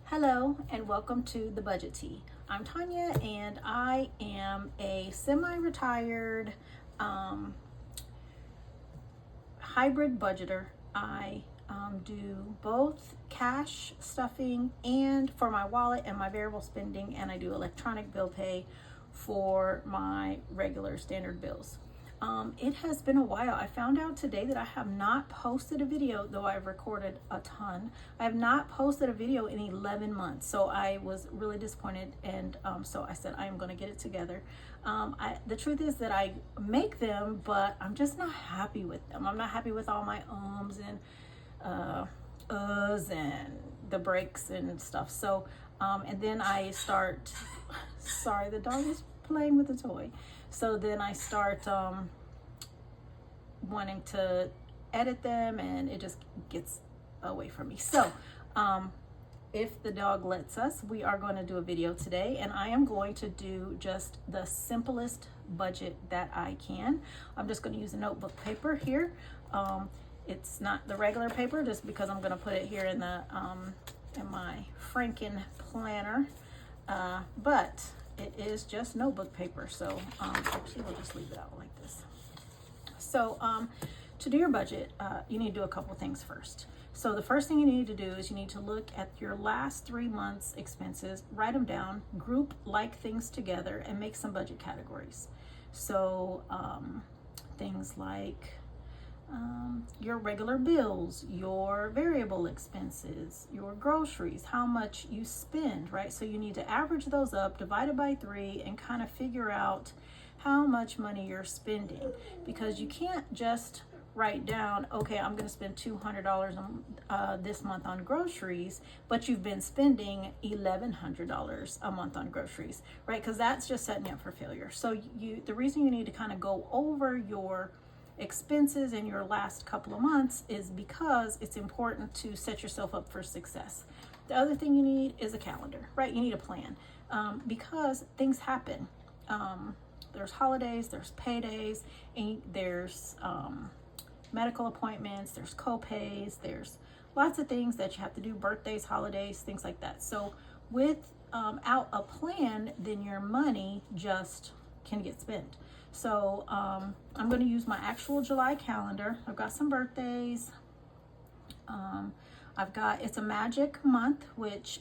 Hello and welcome to the Budget Tea. I'm Tanya and I am a semi-retired hybrid budgeter. I do both cash stuffing and for my wallet and my variable spending, and I do electronic bill pay for my regular standard bills. It has been a while. I found out today that I have not posted a video, though I've recorded a ton. I have not posted a video in 11 months. So I was really disappointed. And so I said, I am going to get it together. The truth is that I make them, but I'm just not happy with them. I'm not happy with all my ums and uhs and the breaks and stuff. So, and then I start, sorry, the dog is playing with the toy. So then I start wanting to edit them and it just gets away from me. So if the dog lets us, we are going to do a video today, and I am going to do just the simplest budget that I can. I'm just going to use a notebook paper here. It's not the regular paper just because I'm going to put it here in the in my Franken planner, but it is just notebook paper. So actually we'll just leave it out like this. So to do your budget, you need to do a couple things first. So the first thing you need to do is you need to look at your last 3 months expenses, write them down, group like things together, and make some budget categories. So things like your regular bills, your variable expenses, your groceries, how much you spend, right? So you need to average those up, divide it by 3, and kind of figure out how much money you're spending, because you can't just write down, okay, I'm going to spend $200 this month on groceries, but you've been spending $1,100 a month on groceries, right? Because that's just setting you up for failure. So the reason you need to kind of go over your expenses in your last couple of months is because it's important to set yourself up for success. The other thing you need is a calendar, right? You need a plan because things happen. There's holidays, there's paydays, and there's medical appointments, there's co-pays, there's lots of things that you have to do, birthdays, holidays, things like that. So without a plan, then your money just can get spent. So I'm going to use my actual July calendar. I've got some birthdays. It's a magic month, which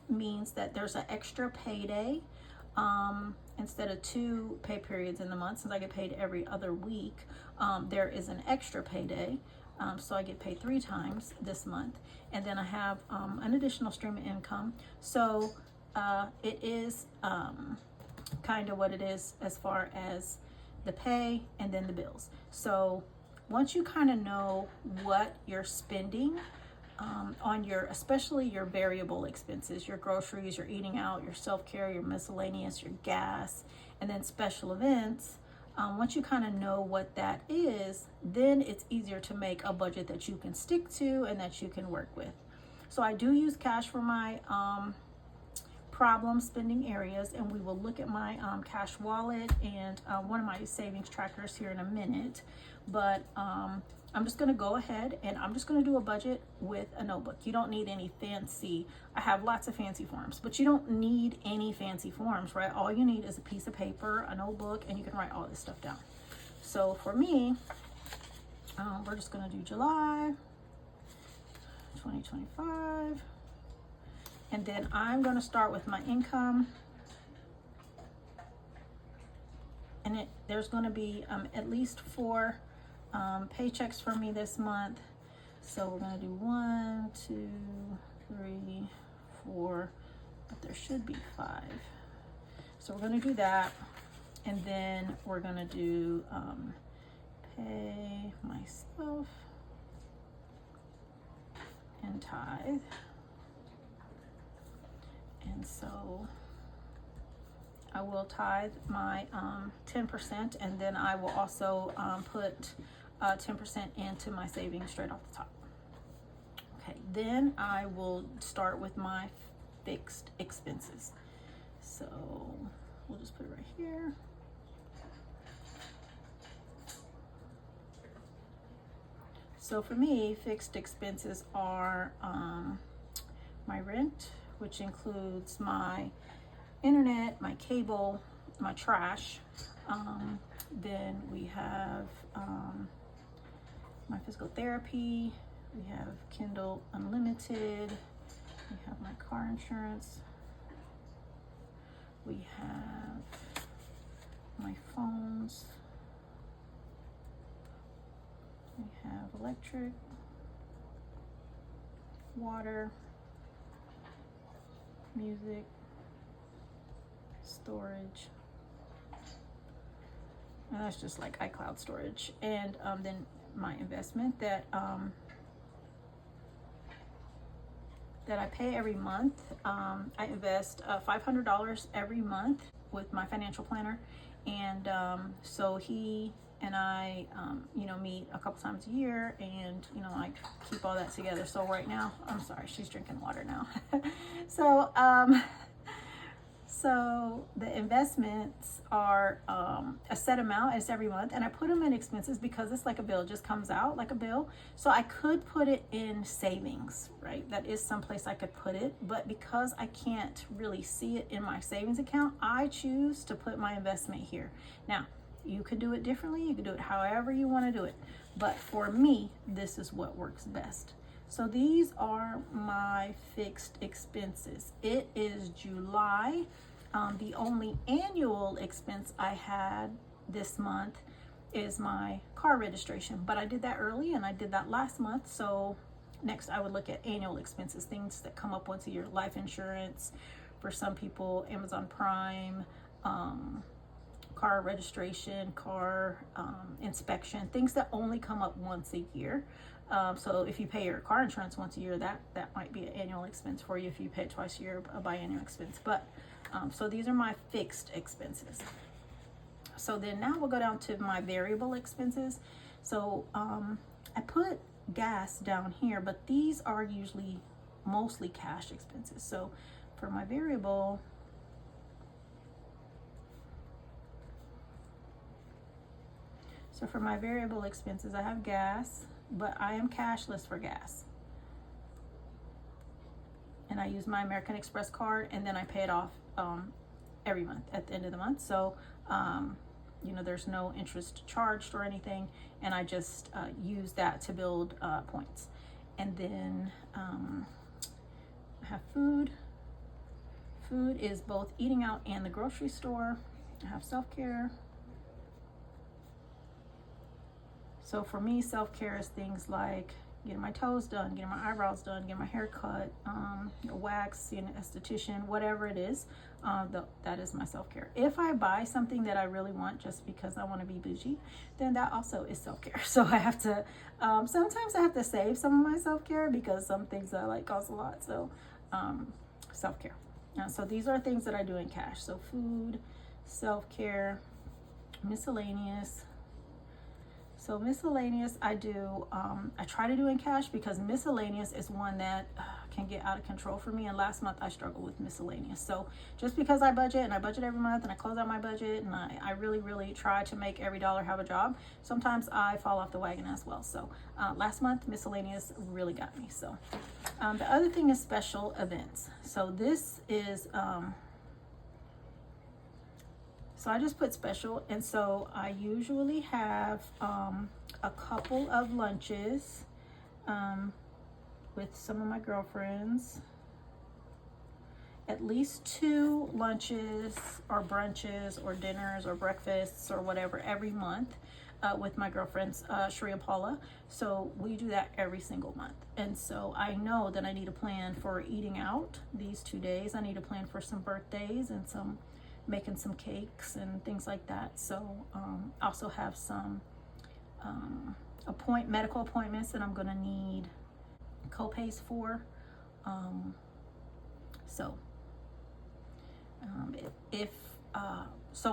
means that there's an extra payday. Instead of 2 pay periods in the month, since I get paid every other week, there is an extra payday. So I get paid 3 times this month. And then I have an additional stream of income. So it is kind of what it is as far as the pay and then the bills. So once you kind of know what you're spending on especially your variable expenses, your groceries, your eating out, your self-care, your miscellaneous, your gas, and then special events, once you kind of know what that is, then it's easier to make a budget that you can stick to and that you can work with. So I do use cash for my problem spending areas, and we will look at my cash wallet and one of my savings trackers here in a minute. But I'm just going to go ahead and I'm just going to do a budget with a notebook. You don't need any fancy, I have lots of fancy forms, but you don't need any fancy forms, right? All you need is a piece of paper, a notebook, and you can write all this stuff down. So for me, we're just going to do July 2025. And then I'm going to start with my income. And there's going to be at least 4 paychecks for me this month. So we're going to do 1, 2, 3, 4, but there should be 5. So we're going to do that. And then we're going to do pay myself and tithe. And so I will tithe my 10%, and then I will also put 10% into my savings straight off the top. Okay, then I will start with my fixed expenses. So we'll just put it right here. So for me, fixed expenses are my rent, which includes my internet, my cable, my trash. Then we have my physical therapy. We have Kindle Unlimited. We have my car insurance. We have my phones. We have electric, water, music, storage. And that's just like iCloud storage. And then my investment that I pay every month. I invest $500 every month with my financial planner. And so he and I, meet a couple times a year, and, I keep all that together. So right now, I'm sorry, she's drinking water now. So the investments are a set amount. It's every month, and I put them in expenses because it's like a bill. It just comes out like a bill. So I could put it in savings, right? That is someplace I could put it, but because I can't really see it in my savings account, I choose to put my investment here. Now, you could do it differently. You could do it however you want to do it. But for me, this is what works best. So these are my fixed expenses. It is July. The only annual expense I had this month is my car registration, but I did that early and I did that last month. So next I would look at annual expenses, things that come up once a year: life insurance for some people, Amazon Prime, car registration, car inspection, things that only come up once a year. So if you pay your car insurance once a year, that might be an annual expense for you. If you pay it twice a year, a biannual expense. But so these are my fixed expenses. So then now we'll go down to my variable expenses. So I put gas down here, but these are usually mostly cash expenses. So for my variable, expenses, I have gas, but I am cashless for gas. And I use my American Express card, and then I pay it off every month at the end of the month. So, there's no interest charged or anything, and I just use that to build points. And then I have food. Food is both eating out and the grocery store. I have self-care. So for me, self-care is things like getting my toes done, getting my eyebrows done, getting my hair cut, wax, seeing an esthetician, whatever it is, that is my self-care. If I buy something that I really want just because I want to be bougie, then that also is self-care. So I have to, sometimes I have to save some of my self-care because some things I like cost a lot. So self-care. So these are things that I do in cash. So food, self-care, miscellaneous. So miscellaneous I do, I try to do in cash because miscellaneous is one that can get out of control for me. And last month I struggled with miscellaneous. So just because I budget, and I budget every month, and I close out my budget, and I really, really try to make every dollar have a job, sometimes I fall off the wagon as well. So last month miscellaneous really got me. So the other thing is special events. So this is, so I just put special, and so I usually have a couple of lunches with some of my girlfriends, at least 2 lunches or brunches or dinners or breakfasts or whatever every month with my girlfriends, Shreya Paula. So we do that every single month. And so I know that I need a plan for eating out these 2 days. I need a plan for some birthdays and making some cakes and things like that. So I also have some medical appointments that I'm gonna need co-pays for. So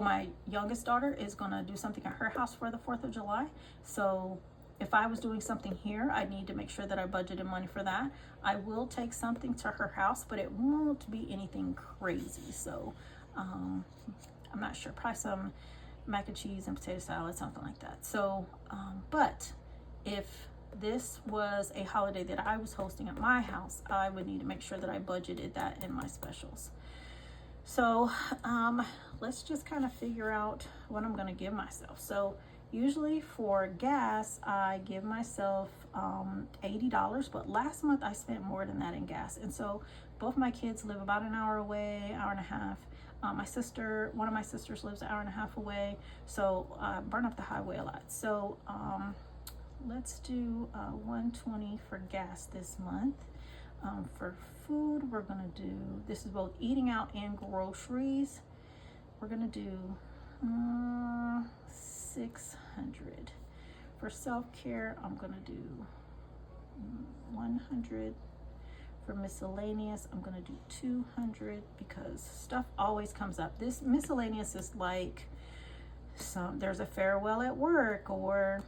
my youngest daughter is gonna do something at her house for the 4th of July. So if I was doing something here, I need to make sure that I budgeted money for that. I will take something to her house, but it won't be anything crazy. So I'm not sure, probably some mac and cheese and potato salad, something like that. So, but if this was a holiday that I was hosting at my house, I would need to make sure that I budgeted that in my specials. So let's just kind of figure out what I'm going to give myself. So usually for gas, I give myself $80, but last month I spent more than that in gas. And so both my kids live about an hour away, hour and a half. One of my sisters lives an hour and a half away. So I burn up the highway a lot. So let's do $120 for gas this month. For food, we're gonna do, this is both eating out and groceries. We're gonna do $600. For self-care, I'm gonna do $100. For miscellaneous, I'm gonna do $200 because stuff always comes up. This miscellaneous is like there's a farewell at work, or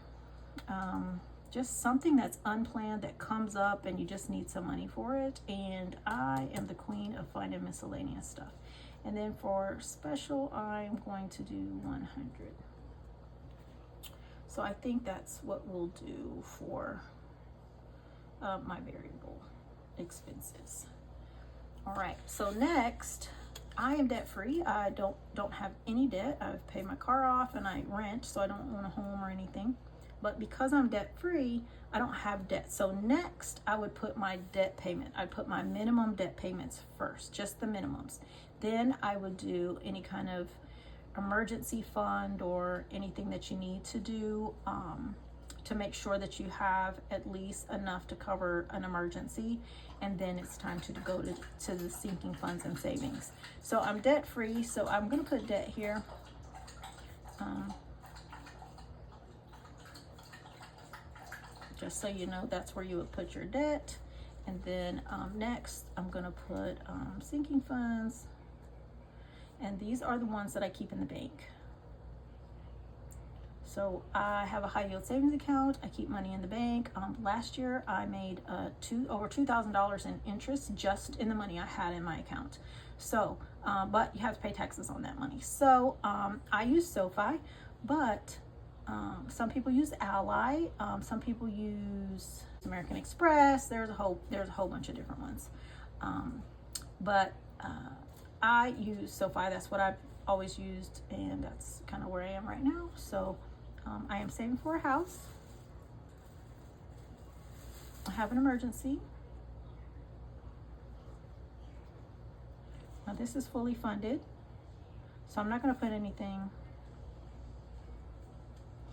just something that's unplanned that comes up and you just need some money for it. And I am the queen of finding miscellaneous stuff. And then for special, I'm going to do $100. So I think that's what we'll do for my variable expenses. All right, so next, I am debt free. I don't have any debt. I've paid my car off and I rent, so I don't own a home or anything. But because I'm debt free, I don't have debt. So next, I would put my debt payment. I'd put my minimum debt payments first, just the minimums. Then I would do any kind of emergency fund or anything that you need to do to make sure that you have at least enough to cover an emergency. And then it's time to go to the sinking funds and savings. So I'm debt free, so I'm gonna put debt here. Just so you know, that's where you would put your debt. And then next, I'm gonna put sinking funds. And these are the ones that I keep in the bank. So I have a high yield savings account. I keep money in the bank. Last year, I made over $2,000 in interest just in the money I had in my account. So, but you have to pay taxes on that money. So I use SoFi, but some people use Ally. Some people use American Express. There's a whole bunch of different ones. But I use SoFi. That's what I've always used, and that's kind of where I am right now. So I am saving for a house. I have an emergency. Now this is fully funded, so I'm not going to put anything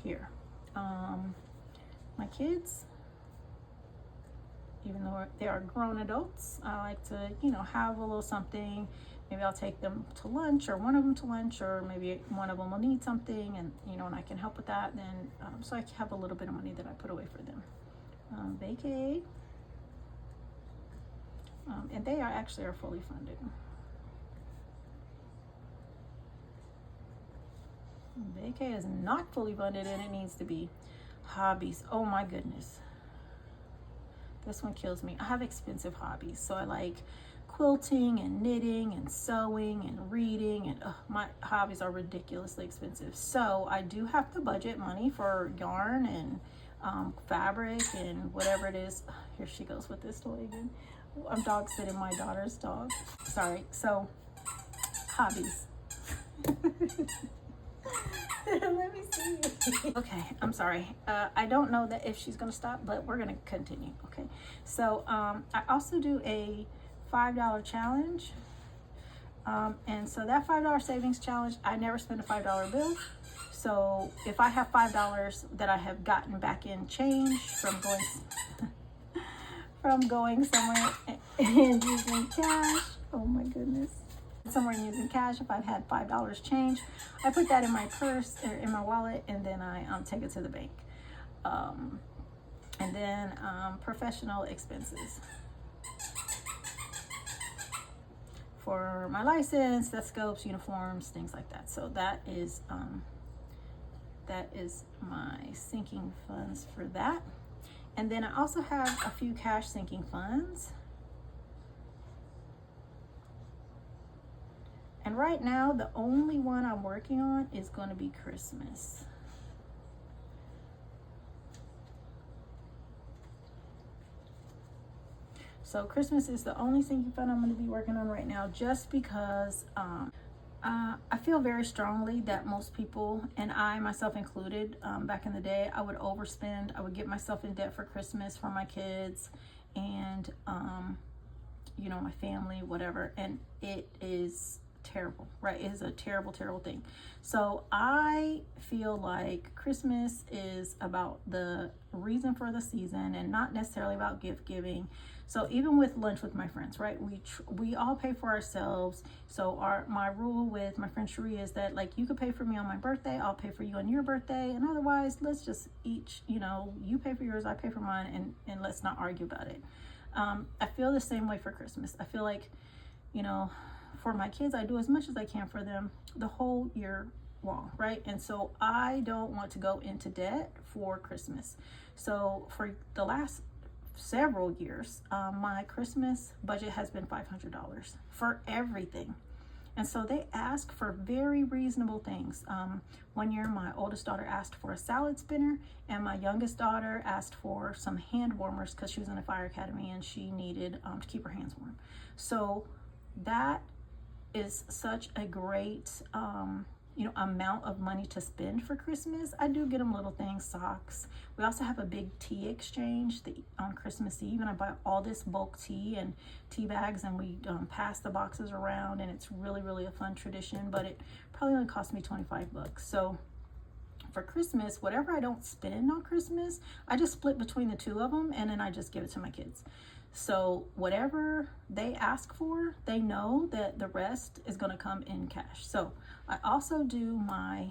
here. My kids, even though they are grown adults, I like to, have a little something. Maybe I'll take them to lunch, or one of them to lunch, or maybe one of them will need something, and and I can help with that. Then so I have a little bit of money that I put away for them. Vacay, and they are fully funded. Vacay is not fully funded, and it needs to be. Hobbies, oh my goodness, this one kills me. I have expensive hobbies, so I like quilting and knitting and sewing and reading, and my hobbies are ridiculously expensive. So I do have to budget money for yarn and fabric and whatever it is. Here she goes with this toy again. I'm dog sitting my daughter's dog. Sorry. So hobbies. Let me see. Okay, I'm sorry. I don't know that if she's gonna stop, but we're gonna continue. Okay. So I also do a $5 challenge, and so that $5 savings challenge, I never spend a $5 bill. So if I have $5 that I have gotten back in change from going somewhere and using cash, oh my goodness, somewhere and using cash, if I've had $5 change, I put that in my purse or in my wallet, and then I take it to the bank. And then professional expenses. For my license, stethoscopes, uniforms, things like that. So that is my sinking funds for that. And then I also have a few cash sinking funds. And right now, the only one I'm working on is going to be Christmas. So Christmas is the only sinking fund I'm going to be working on right now, just because I feel very strongly that most people, and I myself included, back in the day, I would overspend. I would get myself in debt for Christmas for my kids and, you know, my family, whatever. And it is terrible, right? It is a terrible, terrible thing. So I feel like Christmas is about the reason for the season and not necessarily about gift giving. So even with lunch with my friends, right? We all pay for ourselves. So my rule with my friend Cherie is that, like, you could pay for me on my birthday, I'll pay for you on your birthday, and otherwise let's just each, you know, you pay for yours, I pay for mine, and let's not argue about it. I feel the same way for Christmas. I feel like, you know, for my kids, I do as much as I can for them the whole year long, right? And so I don't want to go into debt for Christmas. So for the last several years, my Christmas budget has been $500 for everything. And so they ask for very reasonable things. One year, my oldest daughter asked for a salad spinner, and my youngest daughter asked for some hand warmers because she was in a fire academy and she needed to keep her hands warm. So that is such a great you know, amount of money to spend for Christmas. I do get them little things, socks. We also have a big tea exchange on Christmas Eve, and I buy all this bulk tea and tea bags, and we pass the boxes around, and it's really, really a fun tradition, but it probably only cost me 25 bucks. So for Christmas, whatever I don't spend on Christmas, I just split between the two of them, and then I just give it to my kids. So whatever they ask for, they know that the rest is going to come in cash. So I also do my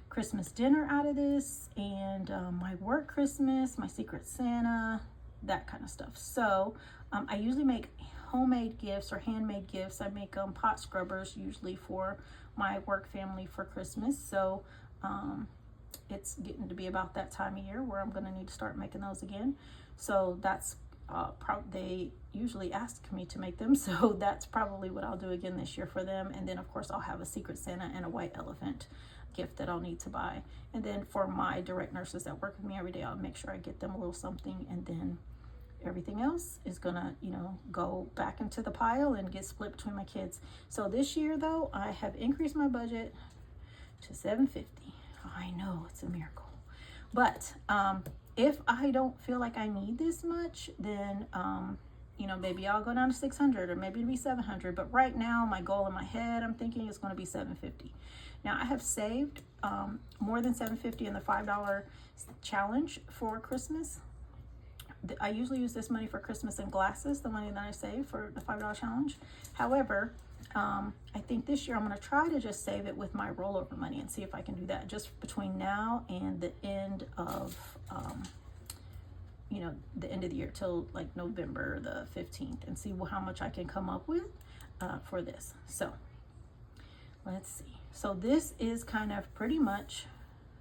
Christmas dinner out of this, and my work Christmas, my Secret Santa, that kind of stuff. So I usually make homemade gifts or handmade gifts. I make pot scrubbers usually for my work family for Christmas. So it's getting to be about that time of year where I'm going to need to start making those again. So that's they usually ask me to make them, so that's probably what I'll do again this year for them. And then of course I'll have a Secret Santa and a white elephant gift that I'll need to buy. And then for my direct nurses that work with me every day, I'll make sure I get them a little something, and then everything else is gonna, you know, go back into the pile and get split between my kids. So this year though, I have increased my budget to $750. I know, it's a miracle. But if I don't feel like I need this much, then you know, maybe I'll go down to 600, or maybe it'll be 700. But right now, my goal in my head, I'm thinking it's going to be 750. Now I have saved more than 750 in the $5 challenge for Christmas. I usually use this money for Christmas and glasses, the money that I save for the $5 challenge. However, I think this year I'm going to try to just save it with my rollover money and see if I can do that just between now and the end of, you know, the end of the year till like November the 15th, and see how much I can come up with for this. So let's see. So this is kind of pretty much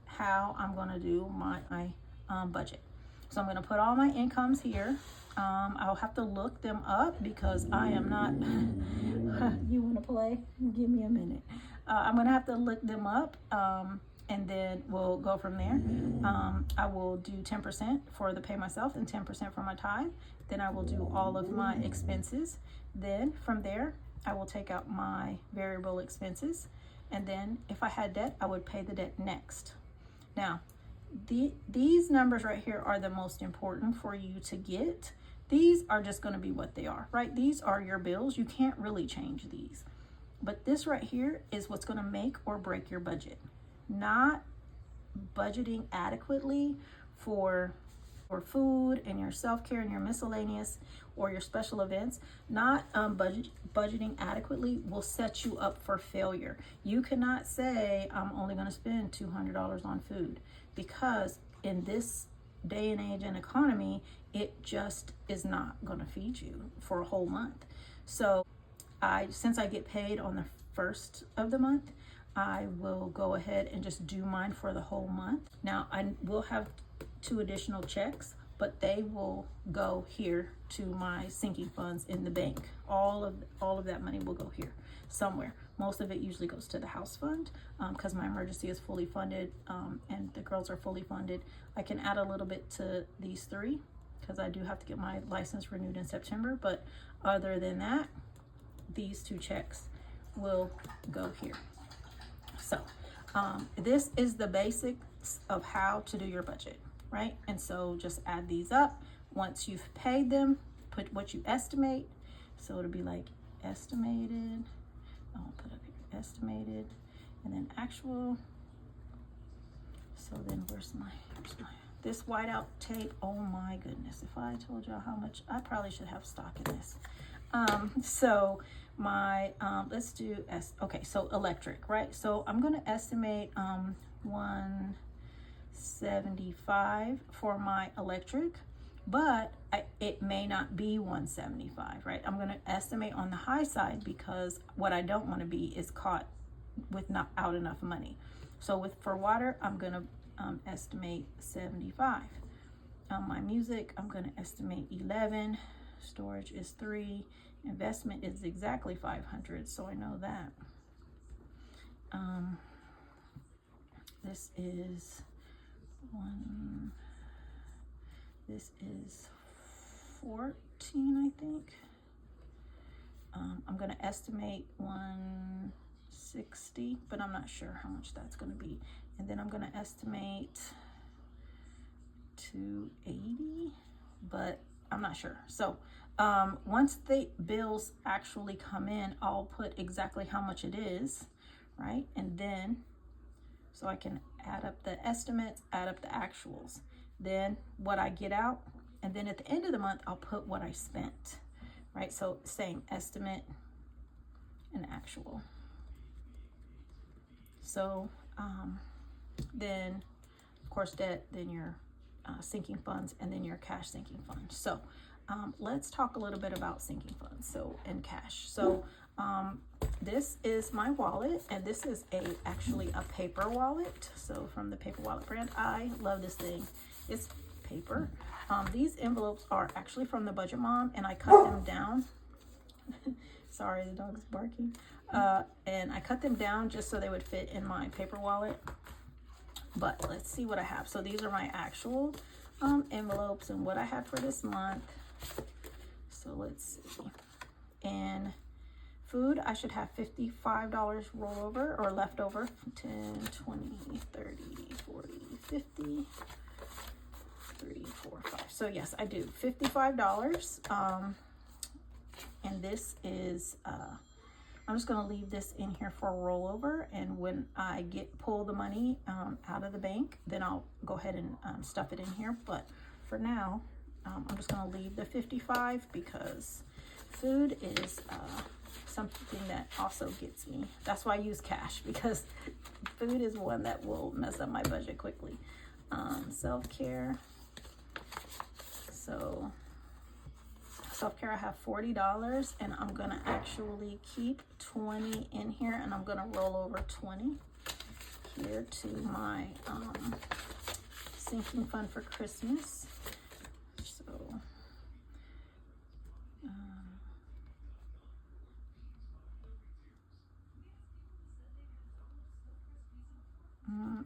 how I'm going to do my budget. So I'm going to put all my incomes here. I'll have to look them up because I am not, you want to play? Give me a minute. I'm going to have to look them up, and then we'll go from there. I will do 10% for the pay myself and 10% for my tithe. Then I will do all of my expenses. Then from there, I will take out my variable expenses. And then if I had debt, I would pay the debt next. Now, these numbers right here are the most important for you to get. These are just going to be what they are, right? These are your bills. You can't really change these. But this right here is what's going to make or break your budget. Not budgeting adequately for food and your self-care and your miscellaneous or your special events. Not budgeting adequately will set you up for failure. You cannot say, I'm only going to spend $200 on food, because in this day and age and economy, it just is not going to feed you for a whole month. So since I get paid on the first of the month, I will go ahead and just do mine for the whole month. Now I will have 2 additional checks, but they will go here to my sinking funds in the bank. All of that money will go here somewhere. Most of it usually goes to the house fund because my emergency is fully funded, and the girls are fully funded. I can add a little bit to these 3, because I do have to get my license renewed in September. But other than that, these 2 checks will go here. So this is the basics of how to do your budget, right? And so just add these up. Once you've paid them, put what you estimate. So it'll be like estimated, I'll put up here, estimated, and then actual. So then here's my, this whiteout tape. Oh my goodness, if I told y'all how much, I probably should have stock in this. So my, let's do, okay, so electric, right? So I'm gonna estimate 175 for my electric, but it may not be 175, right? I'm gonna estimate on the high side because what I don't wanna be is caught with not out enough money. So for water, I'm gonna estimate 75. My music, I'm gonna estimate 11. Storage is 3. Investment is exactly 500, so I know that. This is 1. This is 14, I think. I'm gonna estimate 160, but I'm not sure how much that's gonna be. And then I'm gonna estimate 280, but I'm not sure. So once the bills actually come in, I'll put exactly how much it is, right? And then, so I can add up the estimates, add up the actuals, then what I get out, and then at the end of the month, I'll put what I spent, right? So same estimate and actual. So then of course debt, then your sinking funds, and then your cash sinking fund. So let's talk a little bit about sinking funds, so and cash. So this is my wallet, and this is actually a paper wallet. So from the Paper Wallet brand, I love this thing. It's paper. These envelopes are actually from the Budget Mom, and I cut them down. Sorry, the dog's barking. And I cut them down just so they would fit in my paper wallet. But let's see what I have. So these are my actual envelopes and what I have for this month. So let's see. And food, I should have $55 rollover or leftover. 10, 20, 30, 40, 50, 3, 4, 5. So yes, I do $55. And this is, I'm just gonna leave this in here for a rollover, and when I pull the money out of the bank, then I'll go ahead and stuff it in here. But for now, I'm just gonna leave the 55 because food is something that also gets me. That's why I use cash, because food is one that will mess up my budget quickly. Self-care. So self-care, I have $40, and I'm gonna actually keep 20 in here, and I'm gonna roll over 20 here to my sinking fund for Christmas. So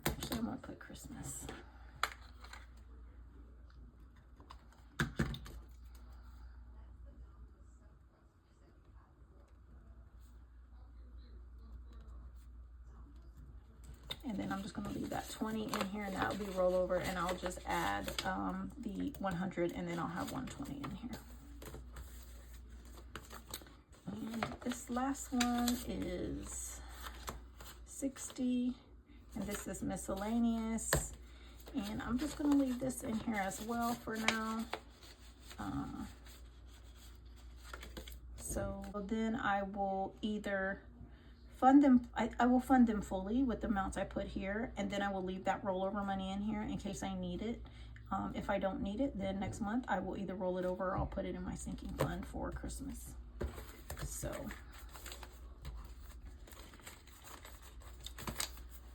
actually I'm gonna put Christmas. And then I'm just going to leave that 20 in here, and that will be rollover, and I'll just add the 100, and then I'll have 120 in here. And this last one is 60, and this is miscellaneous, and I'm just going to leave this in here as well for now. So then I will either fund them, I will fund them fully with the amounts I put here, and then I will leave that rollover money in here in case I need it. If I don't need it, then next month I will either roll it over or I'll put it in my sinking fund for Christmas. So,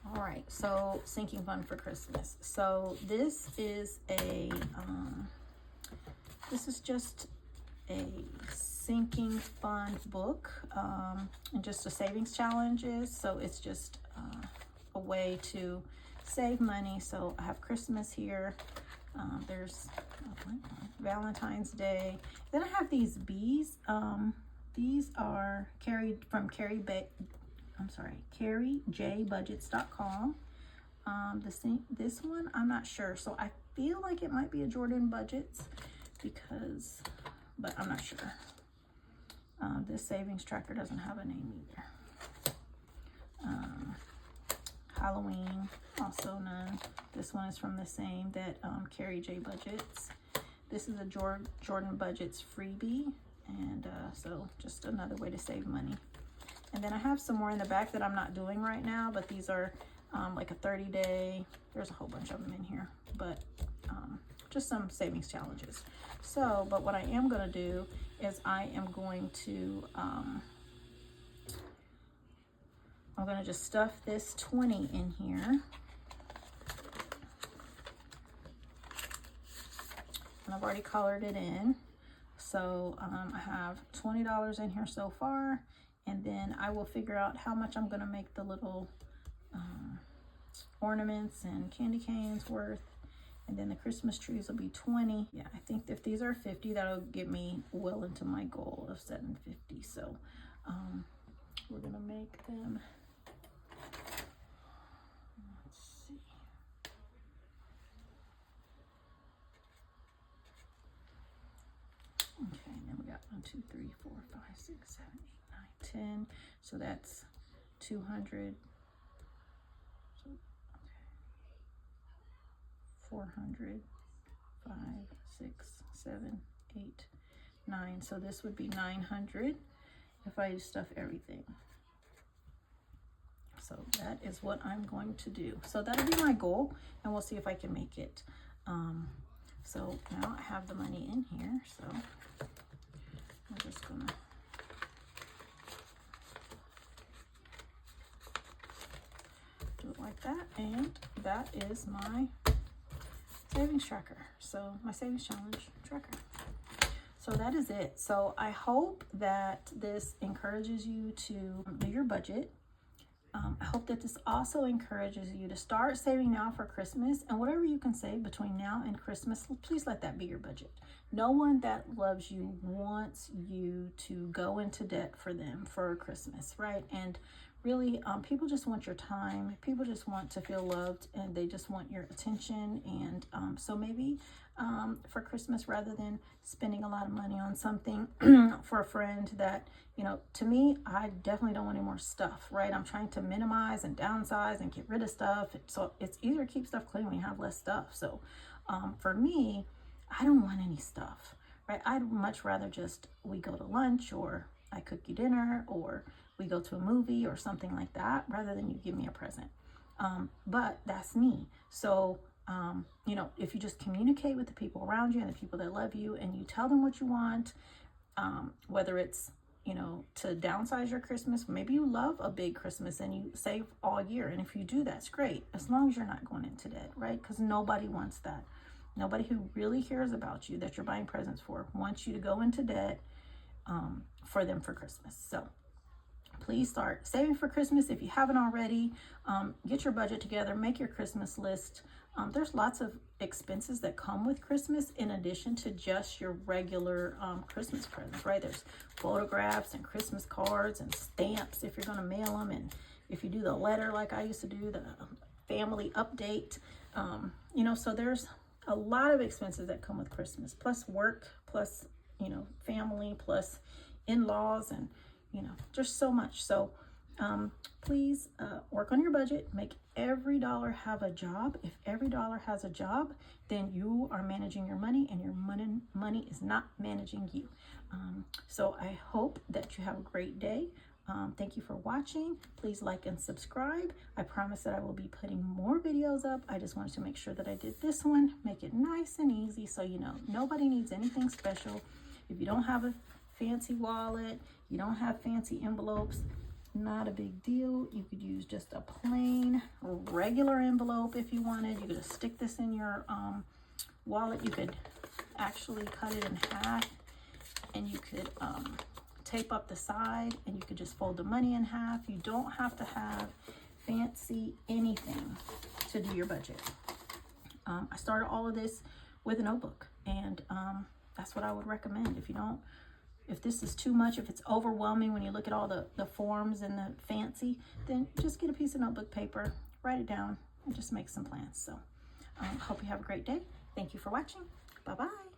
all right, so sinking fund for Christmas. So this is just a sinking fund book, and just a savings challenges. So it's just a way to save money. So I have Christmas here. There's Valentine's Day. Then I have these bees. These are CarrieJBudgets.com. This one, I'm not sure. So I feel like it might be a Jordan Budgets but I'm not sure. This savings tracker doesn't have a name either. Halloween, also none. This one is from the same, that Carrie J Budgets. This is a Jordan Budgets freebie, and so just another way to save money. And then I have some more in the back that I'm not doing right now, but these are like a 30-day. There's a whole bunch of them in here, but just some savings challenges. So, but what I am going to do is I am going to I'm going to just stuff this 20 in here. And I've already colored it in. So I have $20 in here so far. And then I will figure out how much I'm going to make the little ornaments and candy canes worth. And then the Christmas trees will be 20. Yeah, I think if these are 50, that'll get me well into my goal of 750. So we're going to make them. Okay, and then we got 1, 2, 3, 4, 5, 6, 7, 8, 9, 10. So that's 200. So, okay. 400, 5, 6, 7, 8, 9. So this would be 900 if I stuff everything. So that is what I'm going to do. So that'll be my goal, and we'll see if I can make it. So now I have the money in here, so I'm just gonna do it like that, and that is my savings tracker. So my savings challenge tracker. So that is it. So I hope that this encourages you to do your budget. I hope that this also encourages you to start saving now for Christmas, and whatever you can save between now and Christmas, please let that be your budget. No one that loves you wants you to go into debt for them for Christmas, right? And really, people just want your time. People just want to feel loved, and they just want your attention. And so maybe for Christmas, rather than spending a lot of money on something for a friend that, you know, to me, I definitely don't want any more stuff, right? I'm trying to minimize and downsize and get rid of stuff. So it's easier to keep stuff clean when you have less stuff. So for me, I don't want any stuff, right? I'd much rather just we go to lunch, or I cook you dinner, or we go to a movie or something like that, rather than you give me a present. But that's me. So, you know, if you just communicate with the people around you and the people that love you, and you tell them what you want, whether it's, you know, to downsize your Christmas, maybe you love a big Christmas and you save all year. And if you do, that's great, as long as you're not going into debt, right? Because nobody wants that. Nobody who really cares about you, that you're buying presents for, wants you to go into debt for them for Christmas. So please start saving for Christmas if you haven't already. Get your budget together, make your Christmas list. There's lots of expenses that come with Christmas in addition to just your regular Christmas presents, right? There's photographs and Christmas cards and stamps if you're going to mail them, and if you do the letter like I used to do, the family update. You know, so there's a lot of expenses that come with Christmas, plus work, plus, you know, family, plus in-laws, and, you know, just so much. So please work on your budget. Make every dollar have a job. If every dollar has a job, then you are managing your money, and your money is not managing you. So I hope that you have a great day. Thank you for watching. Please like and subscribe. I promise that I will be putting more videos up. I just wanted to make sure that I did this one, make it nice and easy, so you know nobody needs anything special. If you don't have a fancy wallet, you don't have fancy envelopes, not a big deal. You could use just a plain regular envelope if you wanted. You could just stick this in your wallet. You could actually cut it in half, and you could tape up the side, and you could just fold the money in half. You don't have to have fancy anything to do your budget. I started all of this with a notebook. And that's what I would recommend. If this is too much, if it's overwhelming when you look at all the forms and the fancy, then just get a piece of notebook paper, write it down, and just make some plans. So hope you have a great day. Thank you for watching. Bye-bye.